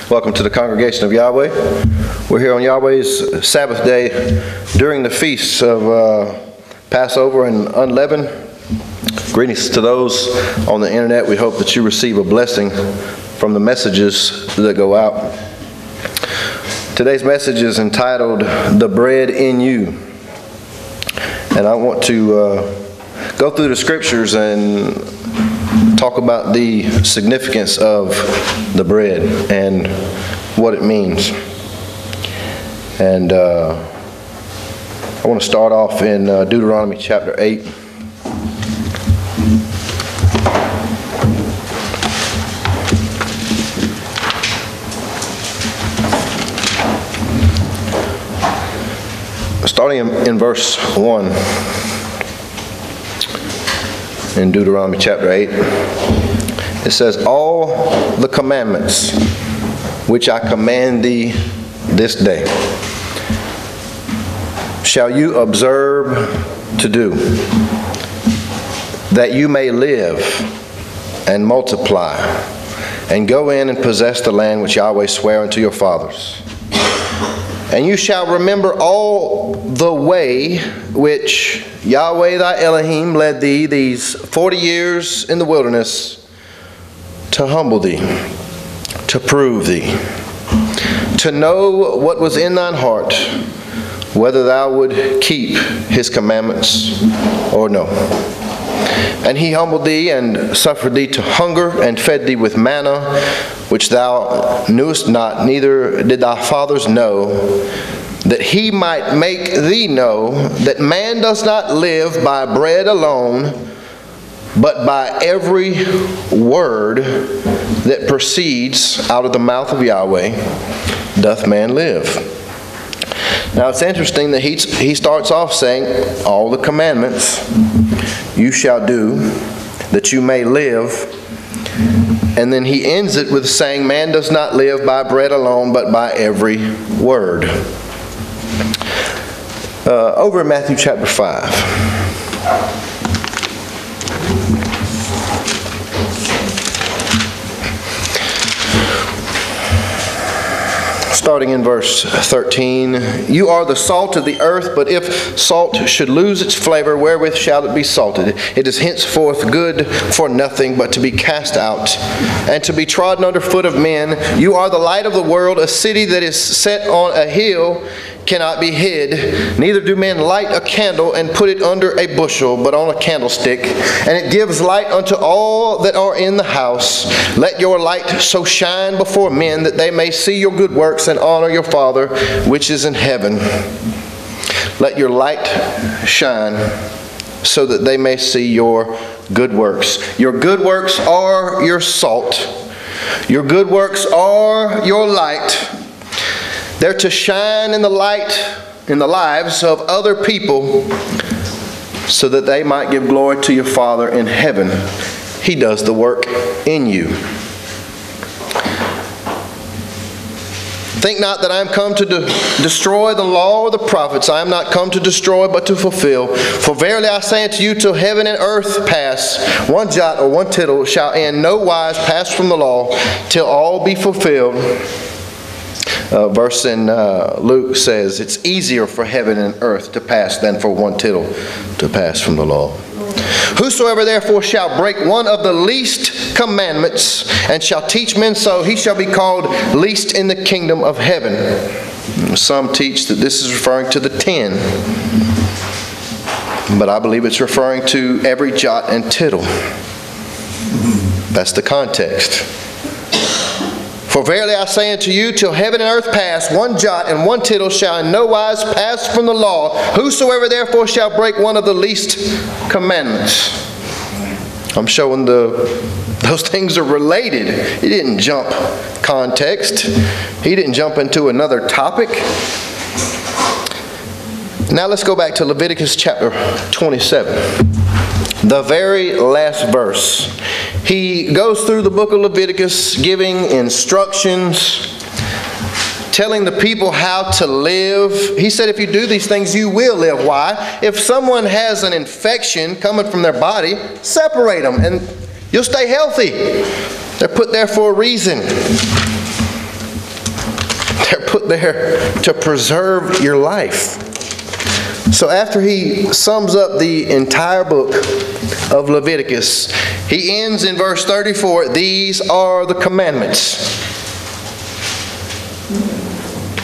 Welcome to the congregation of Yahweh. We're here on Yahweh's Sabbath day during the feasts of Passover and Unleavened. Greetings to those on the internet. We hope that you receive a blessing from the messages that go out. Today's message is entitled, The Bread in You. And I want to go through the scriptures and talk about the significance of the bread and what it means. And I want to start off in Deuteronomy chapter 8. Starting in verse 1. In Deuteronomy chapter 8, it says, All the commandments which I command thee this day shall you observe to do, that you may live and multiply, and go in and possess the land which Yahweh sware unto your fathers. And you shall remember all the way which Yahweh thy Elohim led thee these 40 years in the wilderness, to humble thee, to prove thee, to know what was in thine heart, whether thou would keep his commandments or no. And he humbled thee and suffered thee to hunger, and fed thee with manna, which thou knewest not, neither did thy fathers know, that he might make thee know that man does not live by bread alone, but by every word that proceeds out of the mouth of Yahweh doth man live. Now it's interesting that he starts off saying, all the commandments you shall do, that you may live. And then he ends it with saying, man does not live by bread alone, but by every word. Over in Matthew chapter 5. Starting in verse 13, You are the salt of the earth, but if salt should lose its flavor, wherewith shall it be salted? It is henceforth good for nothing, but to be cast out, and to be trodden under foot of men. You are the light of the world. A city that is set on a hill cannot be hid. Neither do men light a candle and put it under a bushel, but on a candlestick, and it gives light unto all that are in the house. Let your light so shine before men, that they may see your good works and honor your Father which is in heaven. Let your light shine, so that they may see your good works. Your good works are your salt. Your good works are your light. They're to shine in the light, in the lives of other people, so that they might give glory to your Father in heaven. He does the work in you. Think not that I am come to destroy the law or the prophets. I am not come to destroy, but to fulfill. For verily I say unto you, till heaven and earth pass, one jot or one tittle shall in no wise pass from the law, till all be fulfilled. Verse in Luke says, it's easier for heaven and earth to pass than for one tittle to pass from the law. Whosoever therefore shall break one of the least commandments, and shall teach men so, he shall be called least in the kingdom of heaven. Some teach that this is referring to the 10. But I believe it's referring to every jot and tittle. That's the context. For verily I say unto you, till heaven and earth pass, one jot and one tittle shall in no wise pass from the law. Whosoever therefore shall break one of the least commandments. I'm showing those things are related. He didn't jump context. He didn't jump into another topic. Now let's go back to Leviticus chapter 27. The very last verse. He goes through the book of Leviticus giving instructions, telling the people how to live. He said if you do these things, you will live. Why? If someone has an infection coming from their body, separate them and you'll stay healthy. They're put there for a reason. They're put there to preserve your life. So after he sums up the entire book of Leviticus, he ends in verse 34, these are the commandments.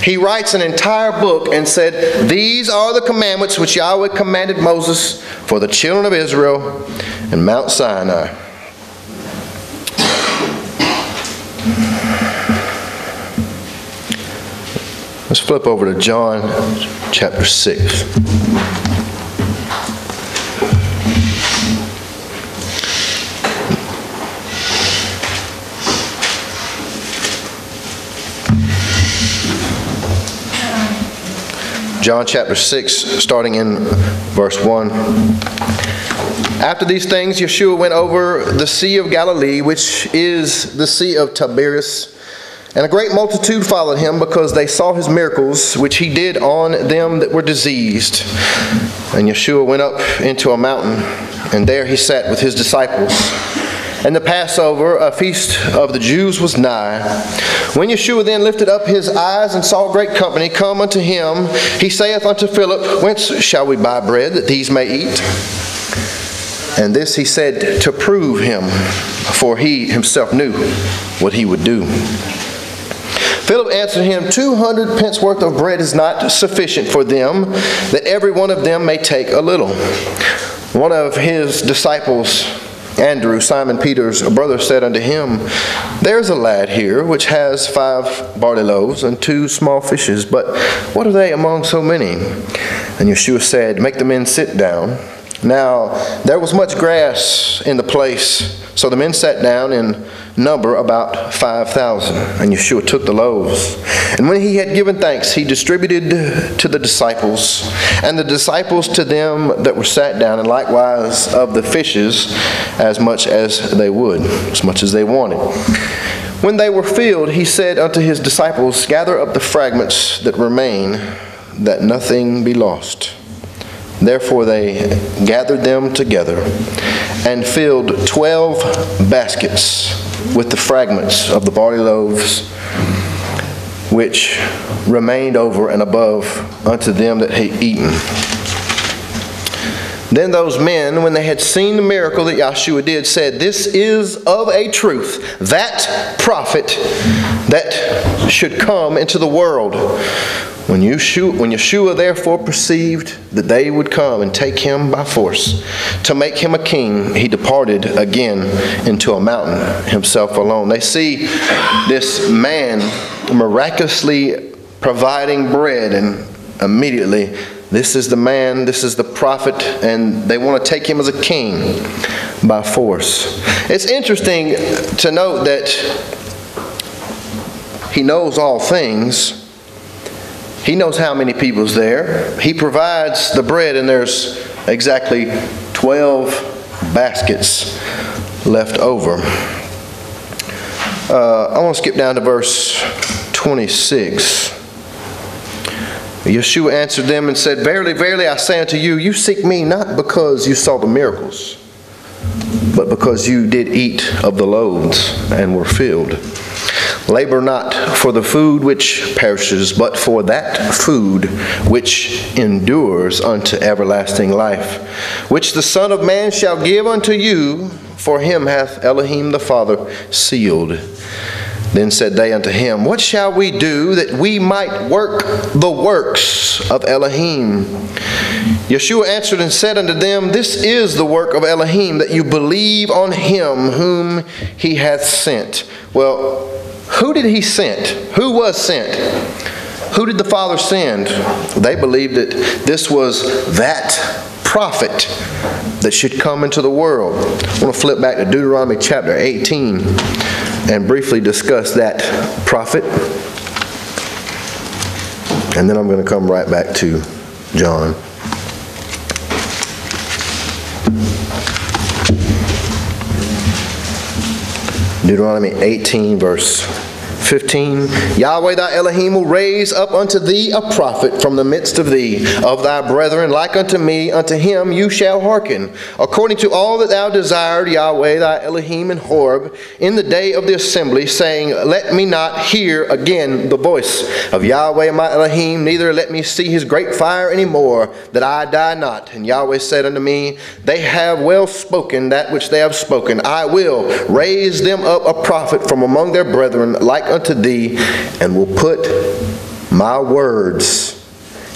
He writes an entire book and said, these are the commandments which Yahweh commanded Moses for the children of Israel in Mount Sinai. Let's flip over to John chapter 6. John chapter 6, starting in verse 1. After these things, Yeshua went over the Sea of Galilee, which is the Sea of Tiberias. And a great multitude followed him, because they saw his miracles, which he did on them that were diseased. And Yeshua went up into a mountain, and there he sat with his disciples. And the Passover, a feast of the Jews, was nigh. When Yeshua then lifted up his eyes and saw a great company come unto him, he saith unto Philip, whence shall we buy bread that these may eat? And this he said to prove him, for he himself knew what he would do. Philip answered him, 200 pence worth of bread is not sufficient for them, that every one of them may take a little. One of his disciples, Andrew, Simon Peter's brother, said unto him, there is a lad here which has 5 barley loaves and 2 small fishes, but what are they among so many? And Yeshua said, make the men sit down. Now there was much grass in the place, so the men sat down in number about 5,000. And Yeshua took the loaves, and when he had given thanks, he distributed to the disciples, and the disciples to them that were sat down, and likewise of the fishes as much as they would, as much as they wanted. When they were filled, he said unto his disciples, gather up the fragments that remain, that nothing be lost. Therefore they gathered them together and filled 12 baskets with the fragments of the barley loaves which remained over and above unto them that had eaten. Then those men, when they had seen the miracle that Yeshua did, said, this is of a truth that prophet that should come into the world. When Yeshua therefore perceived that they would come and take him by force to make him a king, he departed again into a mountain himself alone. They see this man miraculously providing bread, and immediately, this is the man, this is the prophet, and they want to take him as a king by force. It's interesting to note that he knows all things. He knows how many people's there. He provides the bread, and there's exactly 12 baskets left over. I want to skip down to verse 26. Yeshua answered them and said, verily, verily, I say unto you, you seek me not because you saw the miracles, but because you did eat of the loaves and were filled. Labor not for the food which perishes, but for that food which endures unto everlasting life, which the Son of Man shall give unto you, for him hath Elohim the Father sealed. Then said they unto him, what shall we do that we might work the works of Elohim? Yeshua answered and said unto them, this is the work of Elohim, that you believe on him whom he hath sent. Well, who did he send? Who was sent? Who did the Father send? They believed that this was that prophet that should come into the world. I want to flip back to Deuteronomy chapter 18 and briefly discuss that prophet. And then I'm going to come right back to John. Deuteronomy 18 verse 15. Yahweh thy Elohim will raise up unto thee a prophet from the midst of thee, of thy brethren, like unto me. Unto him you shall hearken, according to all that thou desired Yahweh thy Elohim in Horeb, in the day of the assembly, saying, let me not hear again the voice of Yahweh my Elohim, neither let me see his great fire any more, that I die not. And Yahweh said unto me, they have well spoken that which they have spoken. I will raise them up a prophet from among their brethren, like unto thee, and will put my words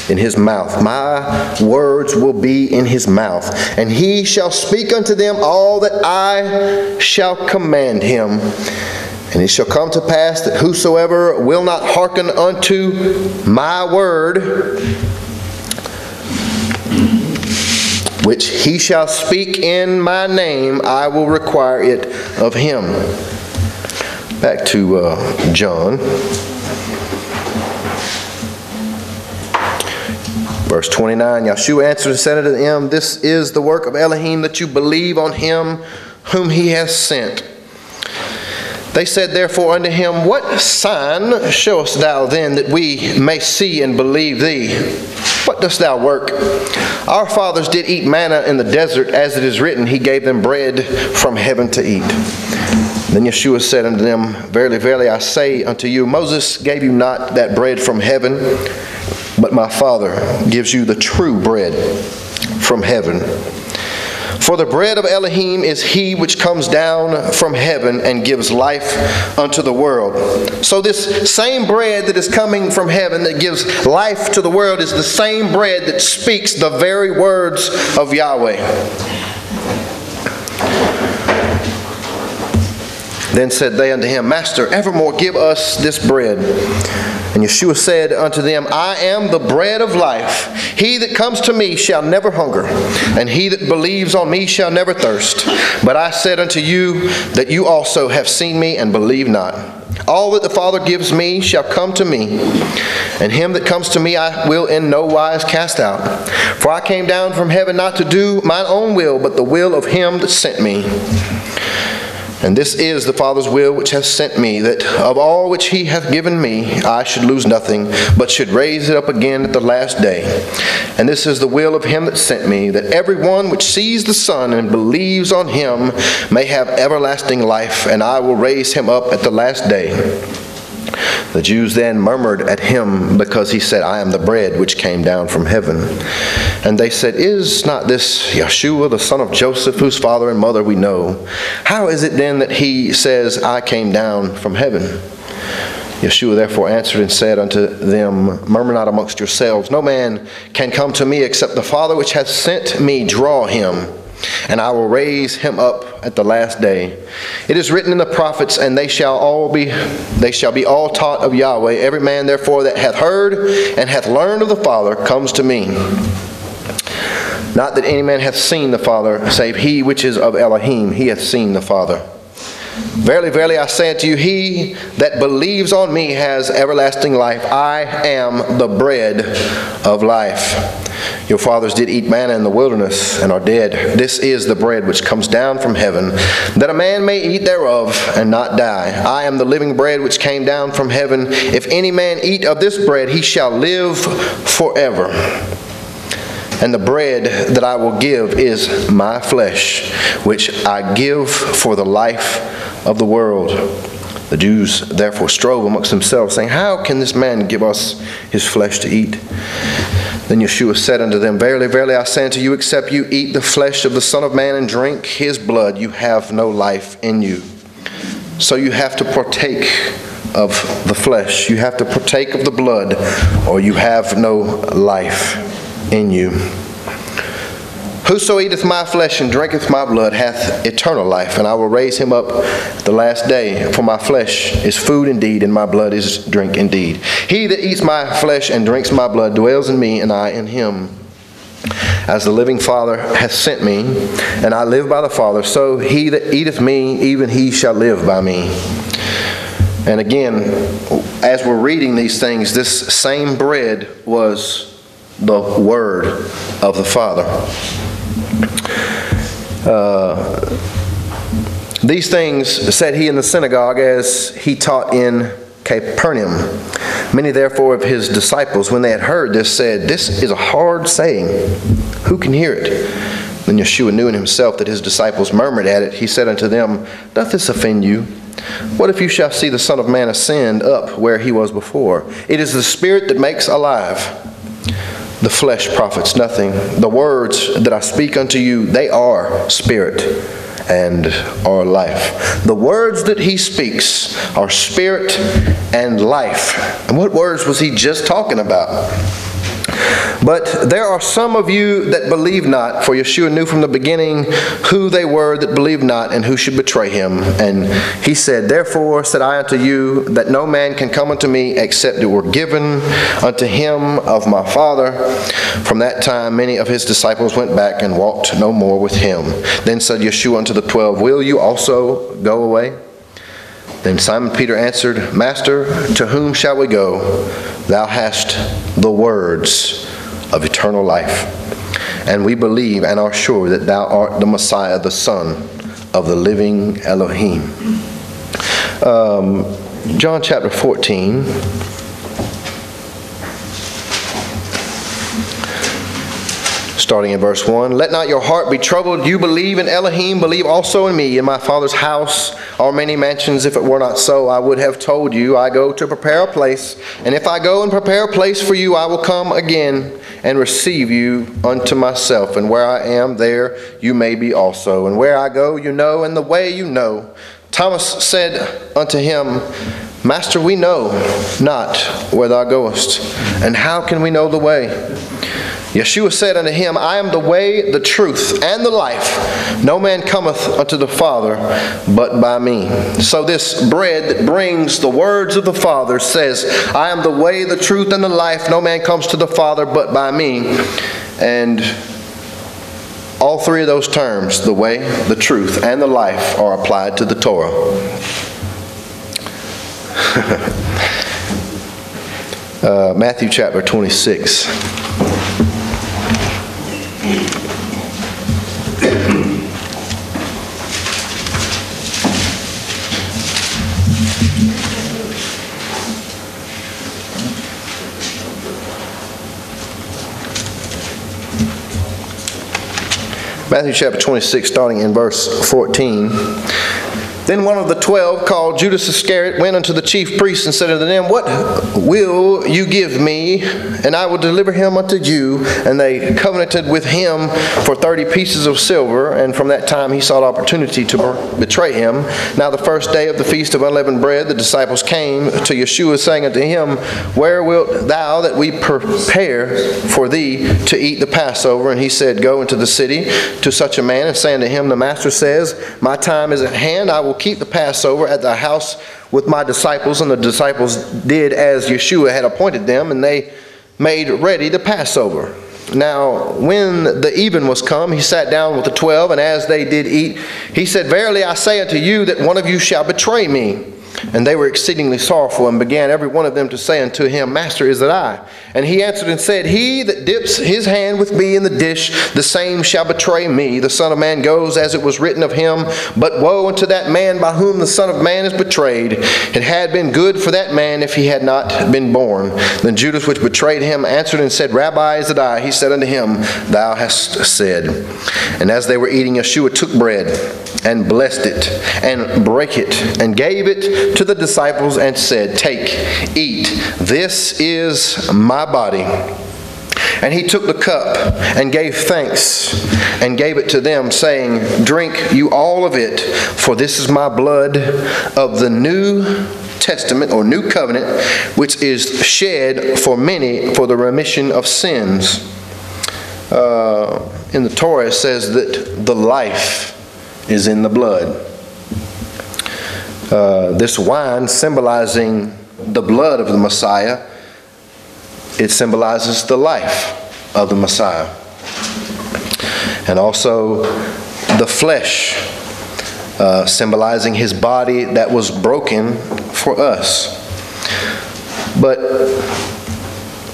in his mouth. My words will be in his mouth, and he shall speak unto them all that I shall command him. And it shall come to pass that whosoever will not hearken unto my word, which he shall speak in my name, I will require it of him. Back to John. Verse 29, Yahshua answered and said unto them, this is the work of Elohim, that you believe on him whom he has sent. They said therefore unto him, what sign showest thou then, that we may see and believe thee? What dost thou work? Our fathers did eat manna in the desert, as it is written, he gave them bread from heaven to eat. Then Yeshua said unto them, verily, verily, I say unto you, Moses gave you not that bread from heaven, but my Father gives you the true bread from heaven. For the bread of Elohim is he which comes down from heaven and gives life unto the world. So this same bread that is coming from heaven that gives life to the world is the same bread that speaks the very words of Yahweh. Then said they unto him, Master, evermore give us this bread. And Yeshua said unto them, I am the bread of life. He that comes to me shall never hunger, and he that believes on me shall never thirst. But I said unto you that you also have seen me and believe not. All that the Father gives me shall come to me, and him that comes to me I will in no wise cast out. For I came down from heaven not to do mine own will, but the will of him that sent me. And this is the Father's will which hath sent me, that of all which he hath given me I should lose nothing, but should raise it up again at the last day. And this is the will of him that sent me, that every one which sees the Son and believes on him may have everlasting life, and I will raise him up at the last day. The Jews then murmured at him, because he said, I am the bread which came down from heaven. And they said, is not this Yeshua, the son of Joseph, whose father and mother we know? How is it then that he says, I came down from heaven? Yeshua therefore answered and said unto them, murmur not amongst yourselves. No man can come to me except the Father which hath sent me draw him, and I will raise him up at the last day. It is written in the prophets, and they shall be all taught of Yahweh. Every man therefore that hath heard and hath learned of the Father comes to me. Not that any man hath seen the Father, save he which is of Elohim, he hath seen the Father. Verily, verily, I say unto you, he that believes on me has everlasting life. I am the bread of life. Your fathers did eat manna in the wilderness, and are dead. This is the bread which comes down from heaven, that a man may eat thereof, and not die. I am the living bread which came down from heaven. If any man eat of this bread, he shall live forever. And the bread that I will give is my flesh, which I give for the life of the world. The Jews therefore strove amongst themselves, saying, how can this man give us his flesh to eat? Then Yeshua said unto them, verily, verily, I say unto you, except you eat the flesh of the Son of Man and drink his blood, you have no life in you. So you have to partake of the flesh. You have to partake of the blood, or you have no life in you. Whoso eateth my flesh and drinketh my blood hath eternal life, and I will raise him up the last day. For my flesh is food indeed, and my blood is drink indeed. He that eats my flesh and drinks my blood dwells in me, and I in him. As the living Father hath sent me, and I live by the Father, so he that eateth me, even he shall live by me. And again, as we're reading these things, this same bread was the Word of the Father. These things said he in the synagogue as he taught in Capernaum. Many therefore of his disciples, when they had heard this, said, "This is a hard saying. Who can hear it?" Then Yeshua knew in himself that his disciples murmured at it. He said unto them, "Doth this offend you? What if you shall see the Son of Man ascend up where he was before? It is the Spirit that makes alive. The flesh profits nothing. The words that I speak unto you, they are spirit and are life." The words that he speaks are spirit and life. And what words was he just talking about? But there are some of you that believe not, for Yeshua knew from the beginning who they were that believed not and who should betray him. And he said, "Therefore said I unto you, that no man can come unto me except it were given unto him of my Father." From that time many of his disciples went back and walked no more with him. Then said Yeshua unto the 12, "Will you also go away?" Then Simon Peter answered, "Master, to whom shall we go? Thou hast the words of eternal life. And we believe and are sure that thou art the Messiah, the Son of the living Elohim." John chapter 14. Starting in verse 1, "Let not your heart be troubled. You believe in Elohim, believe also in me. In my Father's house are many mansions. If it were not so, I would have told you. I go to prepare a place. And if I go and prepare a place for you, I will come again and receive you unto myself. And where I am, there you may be also. And where I go, you know, and the way you know." Thomas said unto him, "Master, we know not where thou goest, and how can we know the way?" Yeshua said unto him, "I am the way, the truth, and the life. No man cometh unto the Father but by me." So this bread that brings the words of the Father says, "I am the way, the truth, and the life. No man comes to the Father but by me." And all three of those terms, the way, the truth, and the life, are applied to the Torah. Matthew chapter 26. Matthew chapter 26, starting in verse 14. Then one of the 12, called Judas Iscariot, went unto the chief priests and said unto them, "What will you give me, and I will deliver him unto you?" And they covenanted with him for 30 pieces of silver. And from that time he sought opportunity to betray him. Now the first day of the feast of unleavened bread, the disciples came to Yeshua, saying unto him, "Where wilt thou that we prepare for thee to eat the Passover?" And he said, "Go into the city to such a man, and say unto him, The Master says, My time is at hand. I will keep the Passover at thy house with my disciples." And the disciples did as Yeshua had appointed them, and they made ready the Passover. Now when the even was come, he sat down with the 12, and as they did eat, he said, "Verily I say unto you, that one of you shall betray me." And they were exceedingly sorrowful, and began every one of them to say unto him, "Master, is it I?" And he answered and said, "He that dips his hand with me in the dish, the same shall betray me. The Son of Man goes as it was written of him, but woe unto that man by whom the Son of Man is betrayed. It had been good for that man if he had not been born." Then Judas, which betrayed him, answered and said, "Rabbi, is it I?" He said unto him, "Thou hast said." And as they were eating, Yeshua took bread, and blessed it, and brake it, and gave it to the disciples, and said, "Take, eat, this is my body." And he took the cup, and gave thanks, and gave it to them, saying, "Drink you all of it, for this is my blood of the New Testament," or New Covenant, "which is shed for many for the remission of sins." In the Torah it says that the life is in the blood. This wine symbolizing the blood of the Messiah, it symbolizes the life of the Messiah. And also the flesh, symbolizing his body that was broken for us. But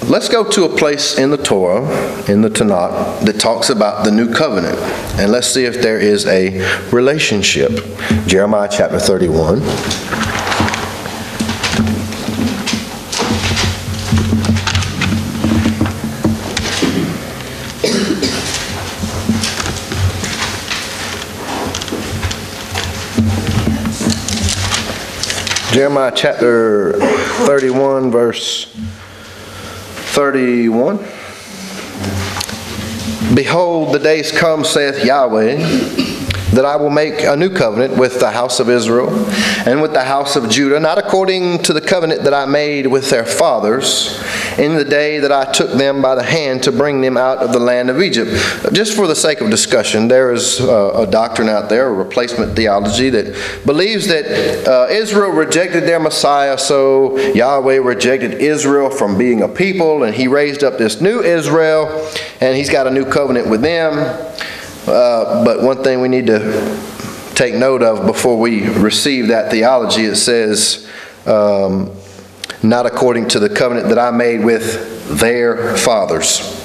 let's go to a place in the Torah, in the Tanakh, that talks about the new covenant. And let's see if there is a relationship. Jeremiah chapter 31. Jeremiah chapter 31, verse 31. Behold, the days come, saith Yahweh, that I will make a new covenant with the house of Israel and with the house of Judah, not according to the covenant that I made with their fathers in the day that I took them by the hand to bring them out of the land of Egypt. Just for the sake of discussion, there is a doctrine out there, a replacement theology, that believes that Israel rejected their Messiah, so Yahweh rejected Israel from being a people, and he raised up this new Israel, and he's got a new covenant with them. But one thing we need to take note of before we receive that theology, it says, not according to the covenant that I made with their fathers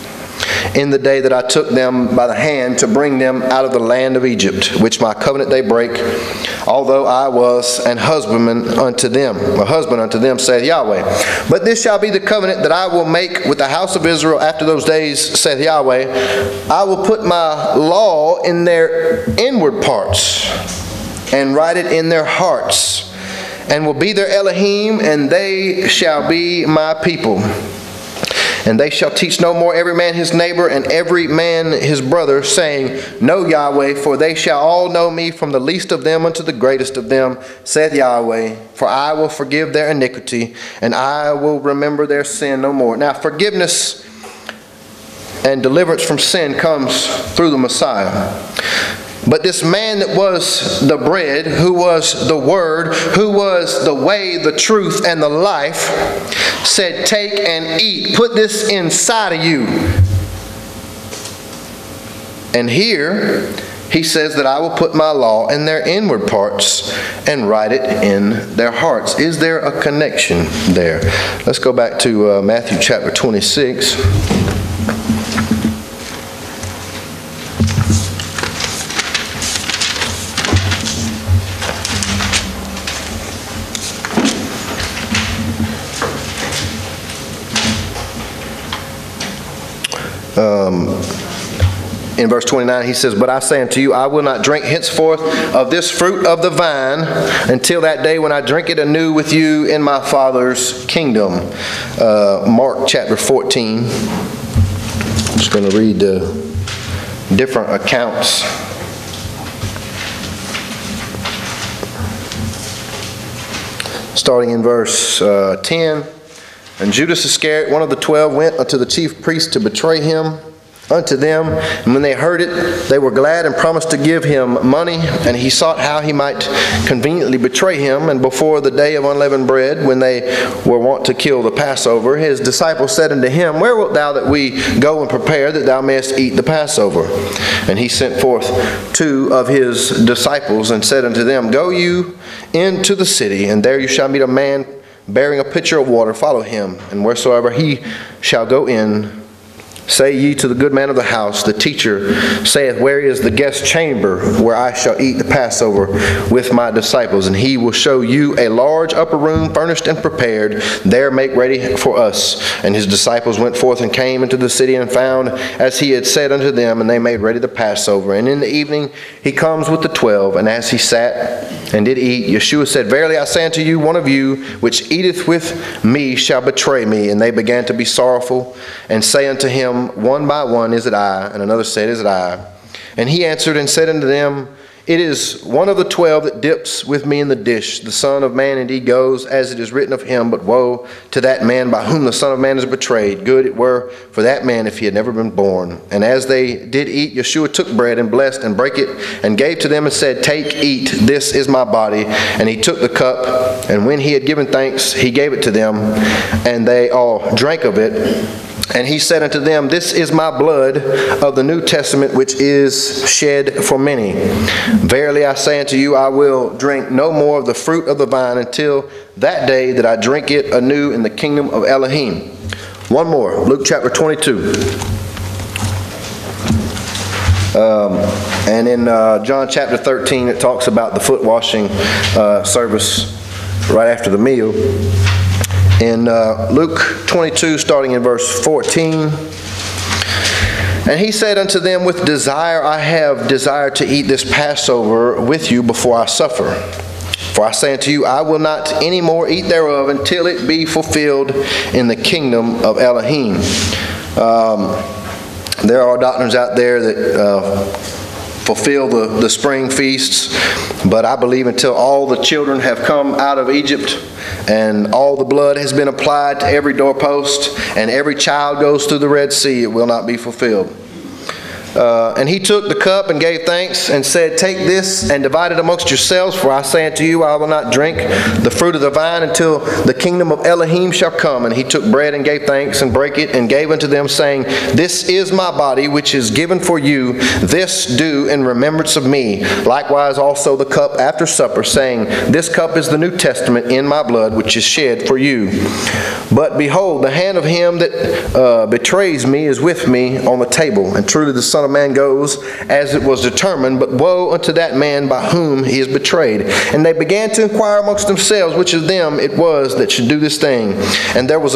in the day that I took them by the hand to bring them out of the land of Egypt, which my covenant they break, although I was an husbandman unto them, a husband unto them, saith Yahweh. But this shall be the covenant that I will make with the house of Israel after those days, saith Yahweh. I will put my law in their inward parts, and write it in their hearts, and will be their Elohim, and they shall be my people. And they shall teach no more every man his neighbor and every man his brother, saying, Know Yahweh, for they shall all know me, from the least of them unto the greatest of them, saith Yahweh. For I will forgive their iniquity, and I will remember their sin no more. Now, forgiveness and deliverance from sin comes through the Messiah. But this man that was the bread, who was the word, who was the way, the truth, and the life, said, Take and eat. Put this inside of you. And here he says that I will put my law in their inward parts and write it in their hearts. Is there a connection there? Let's go back to Matthew chapter 26. In verse 29, he says, But I say unto you, I will not drink henceforth of this fruit of the vine until that day when I drink it anew with you in my Father's kingdom. Mark chapter 14. I'm just going to read the different accounts. Starting in verse 10. And Judas Iscariot, one of the 12, went unto the chief priests to betray him unto them. And when they heard it, they were glad and promised to give him money. And he sought how he might conveniently betray him. And before the day of unleavened bread, when they were wont to kill the Passover, his disciples said unto him, Where wilt thou that we go and prepare, that thou mayest eat the Passover? And he sent forth 2 of his disciples, and said unto them, Go you into the city, and there you shall meet a man bearing a pitcher of water. Follow him. And wheresoever he shall go in, say ye to the good man of the house, The teacher saith, Where is the guest chamber where I shall eat the Passover with my disciples? And he will show you a large upper room, furnished and prepared. There make ready for us. And his disciples went forth and came into the city, and found as he had said unto them, and they made ready the Passover. And in the evening he comes with the 12, and as he sat and did eat, Yeshua said, Verily I say unto you, one of you which eateth with me shall betray me. And they began to be sorrowful, and say unto him one by one, Is it I? And another said, Is it I? And he answered and said unto them, It is one of the 12 that dips with me in the dish. The Son of Man indeed goes, as it is written of him, but woe to that man by whom the Son of Man is betrayed. Good it were for that man if he had never been born. And as they did eat, Yeshua took bread and blessed and brake it, and gave to them, and said, Take, eat, this is my body. And he took the cup, and when he had given thanks, he gave it to them, and they all drank of it. And he said unto them, This is my blood of the New Testament, which is shed for many. Verily I say unto you, I will drink no more of the fruit of the vine until that day that I drink it anew in the kingdom of Elohim. One more, Luke chapter 22. And in John chapter 13, it talks about the foot washing service right after the meal. In Luke 22, starting in verse 14, And he said unto them, With desire I have desired to eat this Passover with you before I suffer. For I say unto you, I will not any more eat thereof until it be fulfilled in the kingdom of Elohim. There are doctrines out there that fulfill the spring feasts, but I believe until all the children have come out of Egypt and all the blood has been applied to every doorpost and every child goes through the Red Sea, it will not be fulfilled. And he took the cup and gave thanks and said, Take this and divide it amongst yourselves, for I say unto you, I will not drink the fruit of the vine until the kingdom of Elohim shall come. And he took bread and gave thanks and brake it and gave unto them, saying, This is my body which is given for you. This do in remembrance of me. Likewise also the cup after supper, saying, This cup is the New Testament in my blood, which is shed for you. But behold, the hand of him that betrays me is with me on the table. And truly the Son of Man goes as it was determined, but woe unto that man by whom he is betrayed. And they began to inquire amongst themselves which of them it was that should do this thing. And there was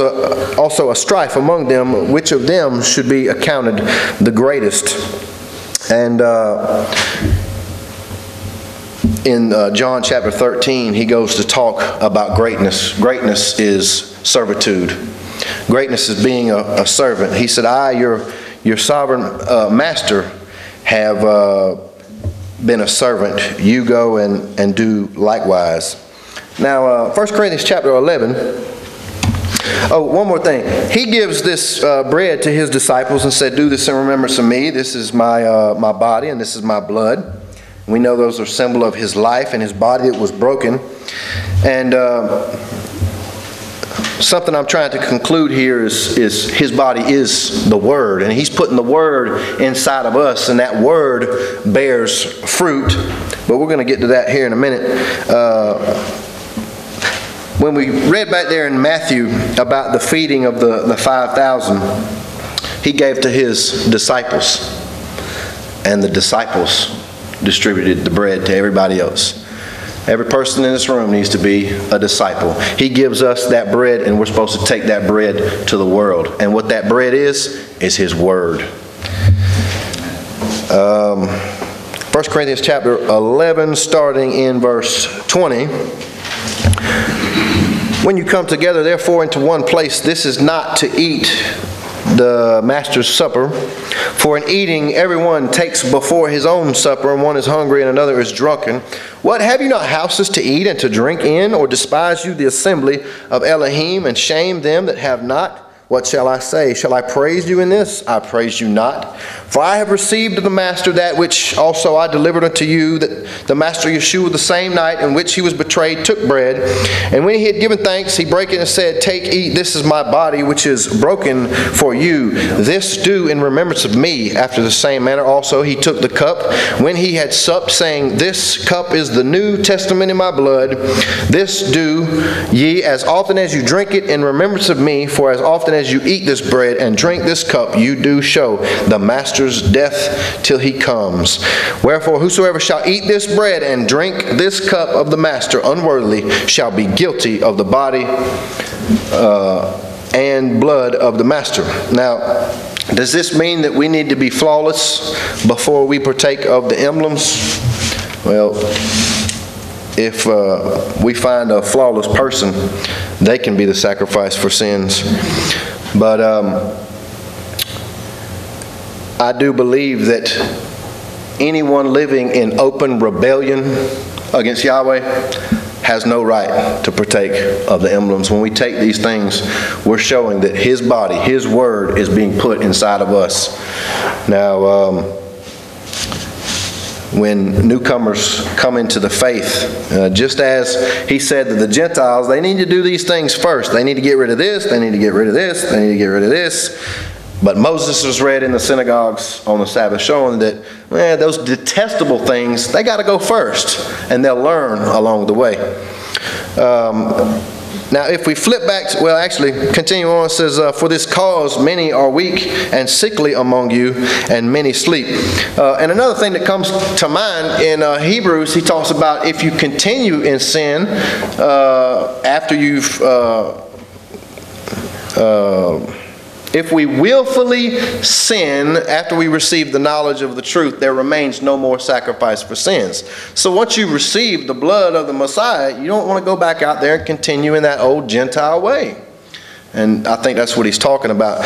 also a strife among them, which of them should be accounted the greatest. And in John chapter 13, he goes to talk about greatness. Greatness is servitude. Greatness is being a servant. He said, I, your sovereign master, have been a servant. You go and do likewise. Now, 1 Corinthians chapter 11. Oh, one more thing. He gives this bread to his disciples and said, Do this in remembrance of me. This is my body and this is my blood. We know those are a symbol of his life and his body that was broken. And something I'm trying to conclude here is his body is the Word, and he's putting the Word inside of us, and that Word bears fruit. But we're going to get to that here in a minute. When we read back there in Matthew about the feeding of the 5,000, he gave to his disciples, and the disciples distributed the bread to everybody else. Every person in this room needs to be a disciple. He gives us that bread, and we're supposed to take that bread to the world. And what that bread is his Word. 1 Corinthians chapter 11, starting in verse 20. When you come together, therefore, into one place, this is not to eat the master's supper. For in eating, everyone takes before his own supper, and one is hungry and another is drunken. What, have you not houses to eat and to drink in? Or despise you the assembly of Elohim, and shame them that have not? What shall I say? Shall I praise you in this? I praise you not. For I have received of the master that which also I delivered unto you, that the master Yeshua the same night in which he was betrayed took bread. And when he had given thanks, he brake it and said, Take, eat, this is my body which is broken for you. This do in remembrance of me. After the same manner also he took the cup when he had supped, saying, This cup is the New Testament in my blood. This do ye as often as you drink it in remembrance of me. For as often as you eat this bread and drink this cup, you do show the master's death till he comes. Wherefore whosoever shall eat this bread and drink this cup of the master unworthily shall be guilty of the body and blood of the master. Now, does this mean that we need to be flawless before we partake of the emblems? Well, if we find a flawless person, they can be the sacrifice for sins. But I do believe that anyone living in open rebellion against Yahweh has no right to partake of the emblems. When we take these things, we're showing that his body, his word, is being put inside of us. Now, when newcomers come into the faith, just as he said that the Gentiles, they need to do these things first. They need to get rid of this, they need to get rid of this, they need to get rid of this. But Moses was read in the synagogues on the Sabbath, showing that those detestable things, they got to go first, and they'll learn along the way. Now, if we flip back, continue on, it says, For this cause many are weak and sickly among you, and many sleep. And another thing that comes to mind in Hebrews, he talks about if you continue in sin after you've If we willfully sin after we receive the knowledge of the truth, there remains no more sacrifice for sins. So once you receive the blood of the Messiah, you don't want to go back out there and continue in that old Gentile way. And I think that's what he's talking about.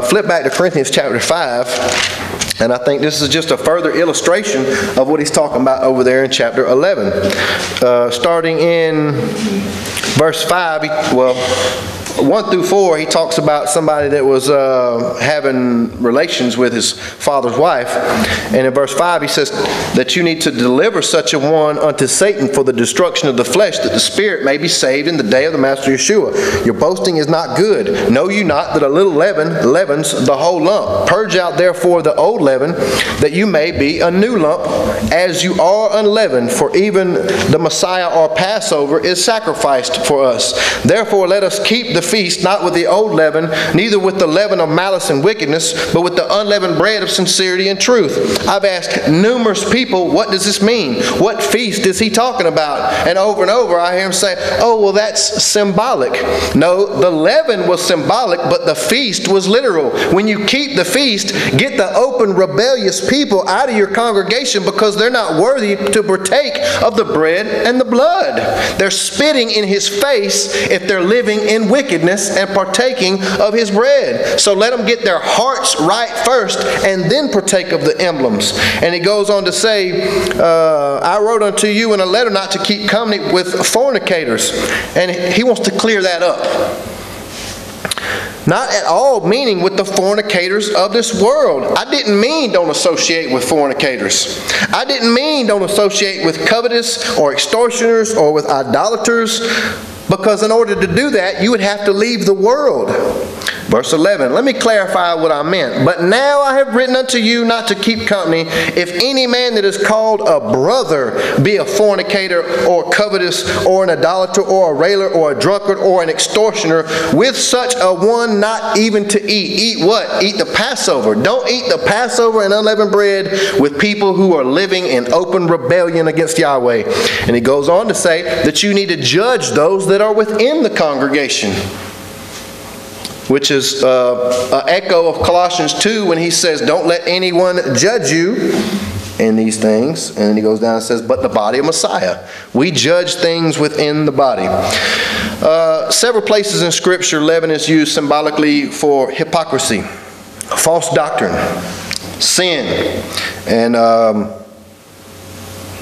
Flip back to Corinthians chapter 5. And I think this is just a further illustration of what he's talking about over there in chapter 11. Starting in verse 5, 1 through 4, he talks about somebody that was having relations with his father's wife. And in verse 5, he says that you need to deliver such a one unto Satan for the destruction of the flesh, that the spirit may be saved in the day of the Master Yeshua. Your boasting is not good. Know you not that a little leaven leavens the whole lump? Purge out therefore the old leaven, that you may be a new lump, as you are unleavened. For even the Messiah or Passover is sacrificed for us. Therefore let us keep the feast not with the old leaven, neither with the leaven of malice and wickedness, but with the unleavened bread of sincerity and truth. I've asked numerous people, what does this mean? What feast is he talking about? And over I hear him say, oh, well, that's symbolic. No, the leaven was symbolic, but the feast was literal. When you keep the feast, get the open rebellious people out of your congregation, because they're not worthy to partake of the bread and the blood. They're spitting in his face if they're living in wickedness and partaking of his bread. So let them get their hearts right first and then partake of the emblems. And he goes on to say, I wrote unto you in a letter not to keep company with fornicators. And he wants to clear that up. Not at all meaning with the fornicators of this world. I didn't mean don't associate with fornicators. I didn't mean don't associate with covetous or extortioners or with idolaters, because in order to do that, you would have to leave the world. Verse 11, let me clarify what I meant. But now I have written unto you not to keep company, if any man that is called a brother be a fornicator or covetous or an idolater or a railer or a drunkard or an extortioner, with such a one not even to eat. Eat what? Eat the Passover. Don't eat the Passover and unleavened bread with people who are living in open rebellion against Yahweh. And he goes on to say that you need to judge those that are within the congregation, which is an echo of Colossians 2 when he says, don't let anyone judge you in these things. And then he goes down and says, but the body of Messiah. We judge things within the body. Several places in Scripture, leaven is used symbolically for hypocrisy, false doctrine, sin. And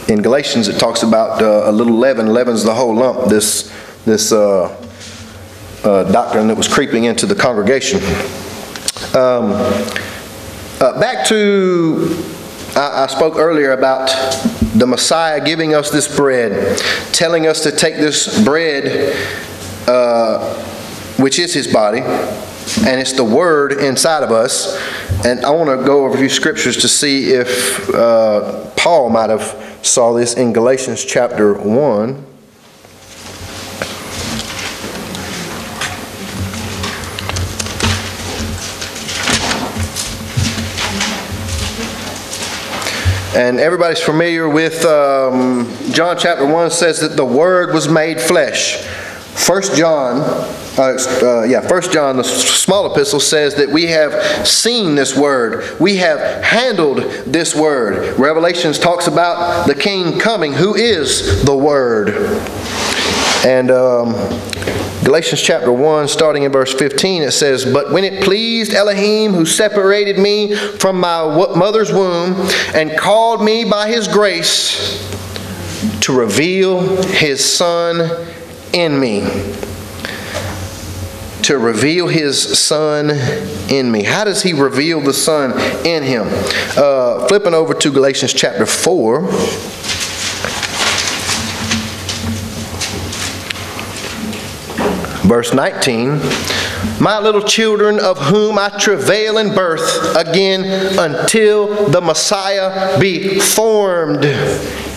in Galatians it talks about a little leaven leavens the whole lump. This doctrine that was creeping into the congregation. Back to, I spoke earlier about the Messiah giving us this bread, telling us to take this bread, which is his body, and it's the word inside of us. And I want to go over a few scriptures to see if Paul might have saw this in Galatians chapter 1. And everybody's familiar with John chapter 1 says that the Word was made flesh. 1 John, the small epistle says that we have seen this Word. We have handled this Word. Revelations talks about the King coming, who is the Word. And Galatians chapter 1, starting in verse 15, it says, but when it pleased Elohim, who separated me from my mother's womb, and called me by his grace to reveal his Son in me. To reveal his Son in me. How does he reveal the Son in him? Flipping over to Galatians chapter 4. Verse 19, my little children, of whom I travail in birth again until the Messiah be formed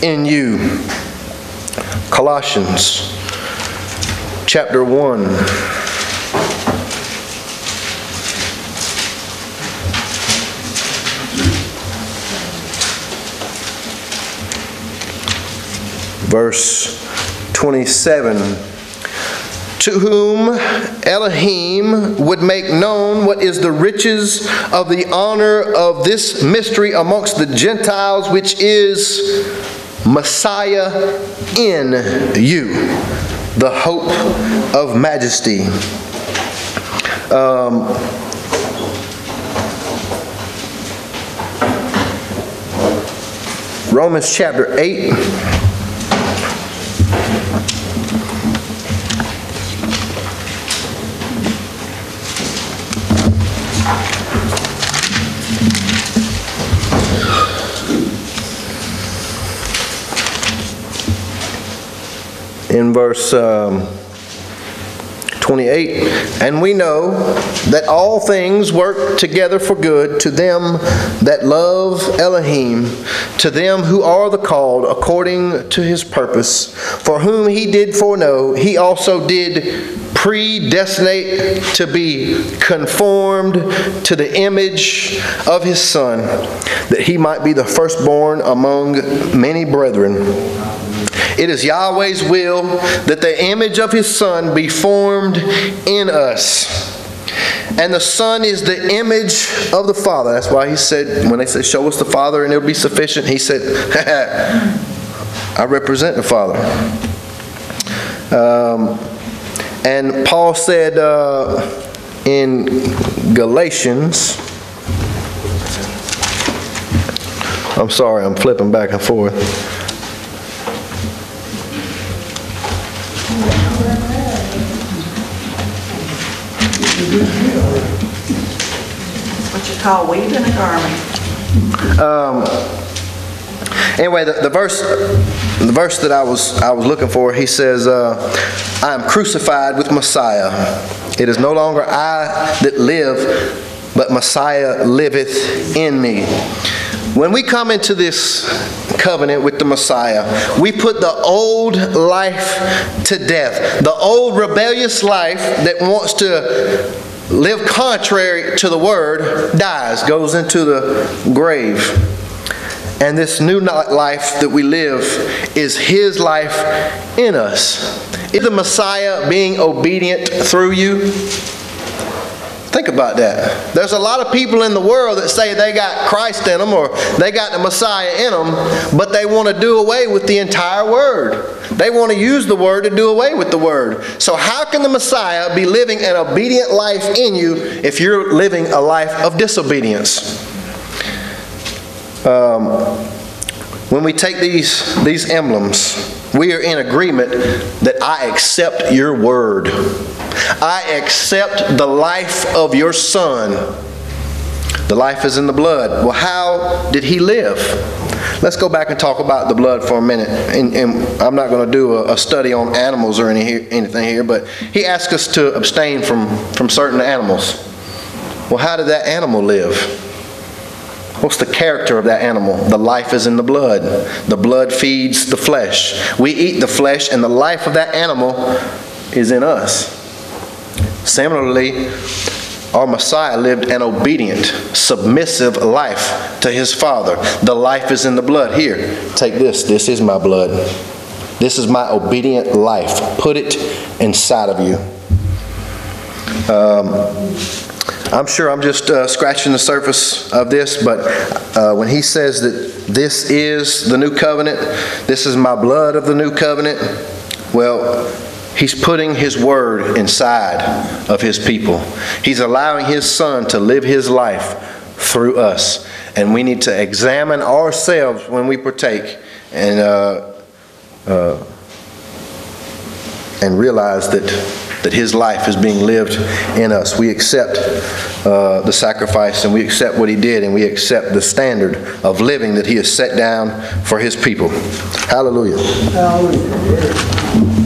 in you. Colossians chapter 1. Verse 27. to whom Elohim would make known what is the riches of the honor of this mystery amongst the Gentiles, which is Messiah in you, the hope of majesty. Romans chapter 8. In verse 28, and we know that all things work together for good to them that love Elohim, to them who are the called according to his purpose, for whom he did foreknow, he also did predestinate to be conformed to the image of his Son, that he might be the firstborn among many brethren. It is Yahweh's will that the image of his Son be formed in us. And the Son is the image of the Father. That's why he said, when they said, show us the Father and it'll be sufficient, he said, I represent the Father. And Paul said in Galatians, I'm sorry, I'm flipping back and forth. What you call weaving a garment. Anyway, the verse that I was looking for, he says, I am crucified with Messiah. It is no longer I that live, but Messiah liveth in me. When we come into this covenant with the Messiah, we put the old life to death. The old rebellious life that wants to live contrary to the Word dies, goes into the grave. And this new life that we live is his life in us. Is the Messiah being obedient through you? Think about that. There's a lot of people in the world that say they got Christ in them or they got the Messiah in them, but they want to do away with the entire Word. They want to use the Word to do away with the Word. So how can the Messiah be living an obedient life in you if you're living a life of disobedience? When we take these emblems, we are in agreement that I accept your Word. I accept the life of your Son. The life is in the blood. Well, how did he live? Let's go back and talk about the blood for a minute. And I'm not going to do a study on animals or anything here, but he asked us to abstain from certain animals. Well, how did that animal live? What's the character of that animal? The life is in the blood. The blood feeds the flesh. We eat the flesh, and the life of that animal is in us. Similarly, our Messiah lived an obedient, submissive life to his Father. The life is in the blood. Here, take this. This is my blood. This is my obedient life. Put it inside of you. I'm sure I'm just scratching the surface of this, but when he says that this is the new covenant, this is my blood of the new covenant, well, he's putting his Word inside of his people. He's allowing his Son to live his life through us. And we need to examine ourselves when we partake and realize that his life is being lived in us. We accept the sacrifice, and we accept what he did, and we accept the standard of living that he has set down for his people. Hallelujah. Hallelujah.